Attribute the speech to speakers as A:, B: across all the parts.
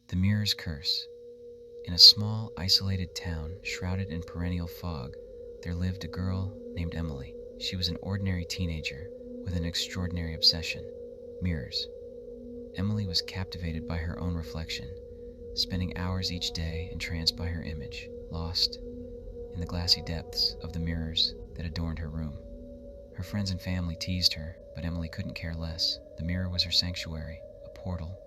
A: The Mirror's Curse. In a small, isolated town shrouded in perennial fog, there lived a girl named Emily. She was an ordinary teenager with an extraordinary obsession: mirrors. Emily was captivated by her own reflection, spending hours each day entranced by her image, lost in the glassy depths of the mirrors that adorned her room. Her friends and family teased her, but Emily couldn't care less. The mirror was her sanctuary, a portal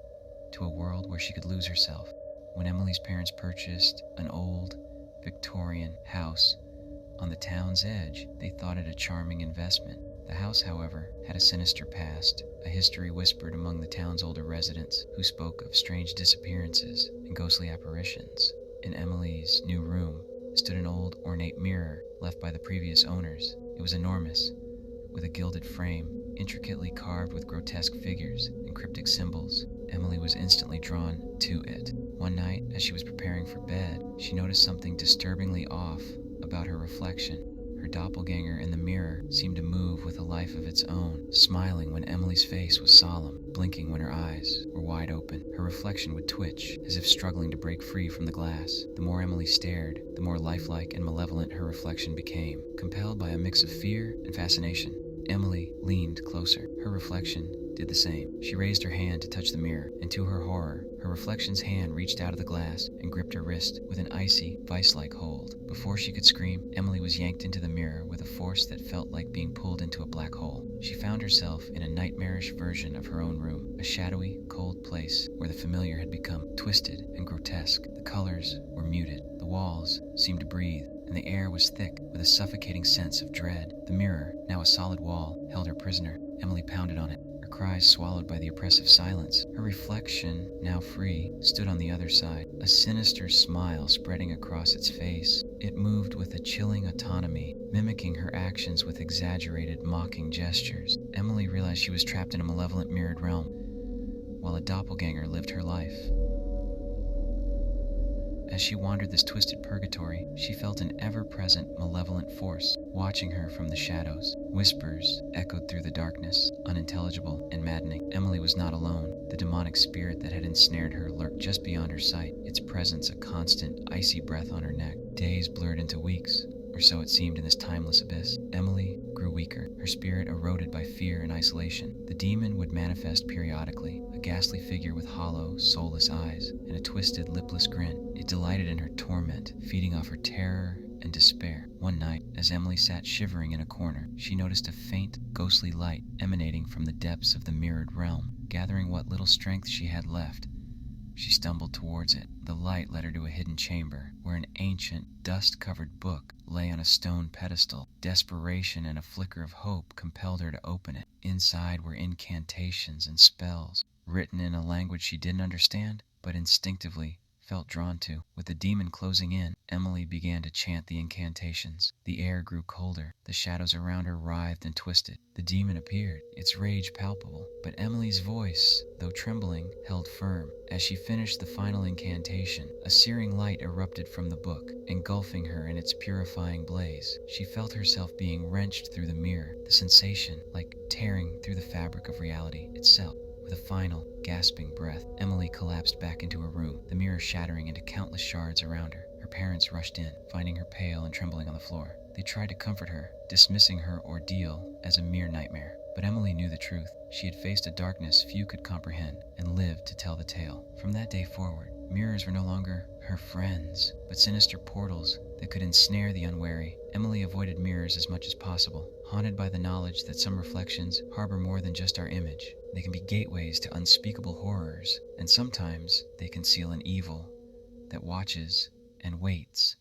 A: to a world where she could lose herself. When Emily's parents purchased an old Victorian house on the town's edge, they thought it a charming investment. The house, however, had a sinister past, a history whispered among the town's older residents, who spoke of strange disappearances and ghostly apparitions. In Emily's new room stood an old, ornate mirror left by the previous owners. It was enormous, with a gilded frame, intricately carved with grotesque figures and cryptic symbols. Emily was instantly drawn to it. One night, as she was preparing for bed, she noticed something disturbingly off about her reflection. Her doppelganger in the mirror seemed to move with a life of its own, smiling when Emily's face was solemn, blinking when her eyes were wide open. Her reflection would twitch, as if struggling to break free from the glass. The more Emily stared, the more lifelike and malevolent her reflection became. Compelled by a mix of fear and fascination, Emily leaned closer. Her reflection did the same. She raised her hand to touch the mirror, and to her horror, her reflection's hand reached out of the glass and gripped her wrist with an icy, vice-like hold. Before she could scream, Emily was yanked into the mirror with a force that felt like being pulled into a black hole. She found herself in a nightmarish version of her own room, a shadowy, cold place where the familiar had become twisted and grotesque. The colors were muted, the walls seemed to breathe, and the air was thick with a suffocating sense of dread. The mirror, now a solid wall, held her prisoner. Emily pounded on it, her cries swallowed by the oppressive silence. Her reflection, now free, stood on the other side, a sinister smile spreading across its face. It moved with a chilling autonomy, mimicking her actions with exaggerated, mocking gestures. Emily realized she was trapped in a malevolent mirrored realm, while a doppelganger lived her life. As she wandered this twisted purgatory, she felt an ever-present malevolent force watching her from the shadows. Whispers echoed through the darkness, unintelligible and maddening. Emily was not alone. The demonic spirit that had ensnared her lurked just beyond her sight, its presence a constant, icy breath on her neck. Days blurred into weeks, or so it seemed in this timeless abyss. Emily grew weaker, her spirit eroded by fear and isolation. The demon would manifest periodically, a ghastly figure with hollow, soulless eyes and a twisted, lipless grin. It delighted in her torment, feeding off her terror and despair. One night, as Emily sat shivering in a corner, she noticed a faint, ghostly light emanating from the depths of the mirrored realm. Gathering what little strength she had left, she stumbled towards it. The light led her to a hidden chamber, where an ancient, dust-covered book lay on a stone pedestal. Desperation and a flicker of hope compelled her to open it. Inside were incantations and spells, written in a language she didn't understand, but instinctively felt drawn to. With the demon closing in, Emily began to chant the incantations. The air grew colder. The shadows around her writhed and twisted. The demon appeared, its rage palpable, but Emily's voice, though trembling, held firm. As she finished the final incantation, a searing light erupted from the book, engulfing her in its purifying blaze. She felt herself being wrenched through the mirror, the sensation like tearing through the fabric of reality itself. With a final, gasping breath, Emily collapsed back into her room, the mirror shattering into countless shards around her. Her parents rushed in, finding her pale and trembling on the floor. They tried to comfort her, dismissing her ordeal as a mere nightmare. But Emily knew the truth. She had faced a darkness few could comprehend, and lived to tell the tale. From that day forward, mirrors were no longer her friends, but sinister portals that could ensnare the unwary. Emily avoided mirrors as much as possible, haunted by the knowledge that some reflections harbor more than just our image. They can be gateways to unspeakable horrors, and sometimes they conceal an evil that watches and waits